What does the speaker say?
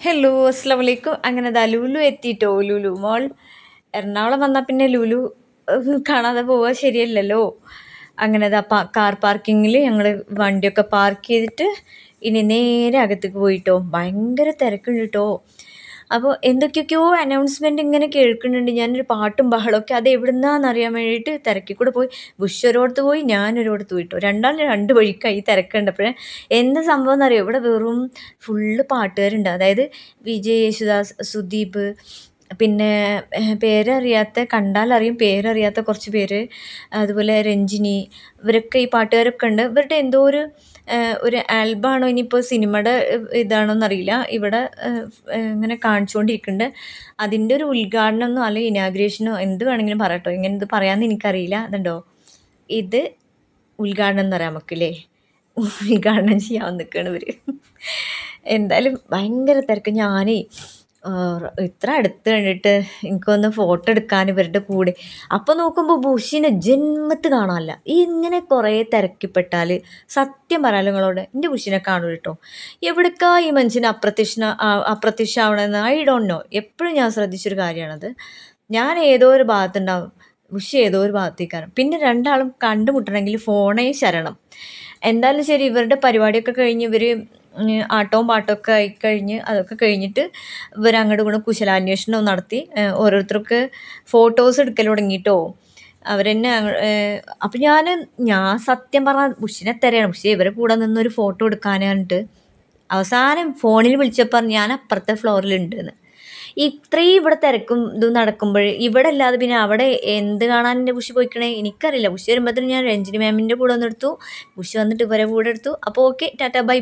Hello അസ്സലാമു അലൈക്കും. അങ്ങനെ ദാ ലുലു എത്തിട്ടോ. ലുലു മോൾ. എറണാകുളം വന്നാൽ പിന്നെ ലുലു കാണാതെ പോവുക ശരിയല്ലല്ലോ. അങ്ങനെ ദാ കാർ പാർക്കിങ്ങിൽ ഞങ്ങൾ വണ്ടിയൊക്കെ പാർക്ക് ചെയ്തിട്ട് ഇനി നേരെ അകത്തേക്ക് പോയിട്ടോ. ഭയങ്കര തിരക്കുണ്ട് കേട്ടോ. അപ്പോൾ എന്തൊക്കെയൊക്കെയോ അനൗൺസ്മെൻറ്റ് ഇങ്ങനെ കേൾക്കുന്നുണ്ട്. ഞാനൊരു പാട്ടും ബഹളമൊക്കെ അത് എവിടുന്നാന്ന് അറിയാൻ വേണ്ടിയിട്ട് തിരക്കിൽ കൂടെ പോയി. ബുഷ് ഒരിടത്ത് പോയി, ഞാനൊരിടത്ത് പോയിട്ടോ. രണ്ടാളും രണ്ട് വഴിക്കായി തിരക്ക് കണ്ടപ്പോഴേ. എന്താ സംഭവം എന്നറിയോ? ഇവിടെ വെറും ഫുള്ള് പാട്ടുകാരുണ്ട്. അതായത് വിജയ് യേശുദാസ്, സുദീപ്, പിന്നെ പേരറിയാത്ത, കണ്ടാലറിയും പേരറിയാത്ത കുറച്ച് പേര്, അതുപോലെ രഞ്ജിനി, ഇവരൊക്കെ ഈ പാട്ടുകാരൊക്കെ ഉണ്ട്. ഇവരുടെ എന്തോ ഒരു ആൽബമാണോ ഇനിയിപ്പോൾ സിനിമയുടെ ഇതാണോ എന്നറിയില്ല. ഇവിടെ ഇങ്ങനെ കാണിച്ചുകൊണ്ടിരിക്കുന്നുണ്ട്. അതിൻ്റെ ഒരു ഉദ്ഘാടനമോ അല്ലെങ്കിൽ ഇനാഗ്രേഷനോ എന്ത് വേണമെങ്കിലും പറയട്ടോ. ഇങ്ങനെ ഇത് പറയാമെന്ന് എനിക്കറിയില്ല. അതുണ്ടോ, ഇത് ഉദ്ഘാടനം എന്ന് പറയാം നമുക്കില്ലേ. ഉദ്ഘാടനം ചെയ്യാൻ നിൽക്കുകയാണ് ഇവർ. എന്തായാലും ഭയങ്കര തിരക്ക്. ഞാനേ ഇത്ര അടുത്ത് കണ്ടിട്ട് എനിക്കൊന്ന് ഫോട്ടോ എടുക്കാൻ ഇവരുടെ കൂടെ. അപ്പോൾ നോക്കുമ്പോൾ ബുഷിനെ ജന്മത്ത് കാണാനില്ല. ഇങ്ങനെ കുറേ തിരക്കിപ്പെട്ടാൽ സത്യം പറയാലോ നിങ്ങളോട്, എൻ്റെ ബുഷിനെ കാണൂ കേട്ടോ. എവിടേക്കാ ഈ മനുഷ്യന് അപ്രത്യക്ഷമാവണമെന്ന് ഐ ഡോണ്ട് നോ. എപ്പോഴും ഞാൻ ശ്രദ്ധിച്ചൊരു കാര്യമാണത്. ഞാൻ ഏതോ ഒരു ഭാഗത്തുണ്ടാവും, ബുഷ് ഏതോ ഒരു ഭാഗത്തേക്കാണ്. പിന്നെ രണ്ടാളും കണ്ടുമുട്ടണമെങ്കിൽ ഫോണേ ശരണം. എന്തായാലും ശരി, ഇവരുടെ പരിപാടിയൊക്കെ കഴിഞ്ഞ് ഇവർ ആട്ടവും പാട്ടമൊക്കെ ആയിക്കഴിഞ്ഞ് അതൊക്കെ കഴിഞ്ഞിട്ട് ഇവർ അങ്ങോട്ടും ഇങ്ങോട്ടും കുശലാന്വേഷണവും നടത്തി. ഓരോരുത്തർക്ക് ഫോട്ടോസ് എടുക്കൽ തുടങ്ങിയിട്ടോ. അവരെന്നെ അപ്പം ഞാൻ സത്യം പറഞ്ഞാൽ ബുഷിനെ തിരയാണ്. പക്ഷേ ഇവരെ കൂടെ നിന്നൊരു ഫോട്ടോ എടുക്കാനായിട്ട് അവസാനം ഫോണിൽ വിളിച്ചപ്പോൾ ഞാൻ അപ്പുറത്തെ ഫ്ലോറിലുണ്ടെന്ന്. ഇത്രയും ഇവിടെ തിരക്കും ഇതും നടക്കുമ്പോൾ ഇവിടെ അല്ലാതെ പിന്നെ അവിടെ എന്ത് കാണാൻ എൻ്റെ ബുഷ് പോയിക്കണേ എനിക്കറിയില്ല. ബുഷ് വരുമ്പോഴത്തേനും ഞാൻ രഞ്ജിനി മാമിൻ്റെ കൂടെ ഒന്ന് എടുത്തു, ബുഷ് വന്നിട്ട് ഇവരെ കൂടെ എടുത്തു. അപ്പോൾ ഓക്കെ, ടാറ്റ ബൈ ബൈ.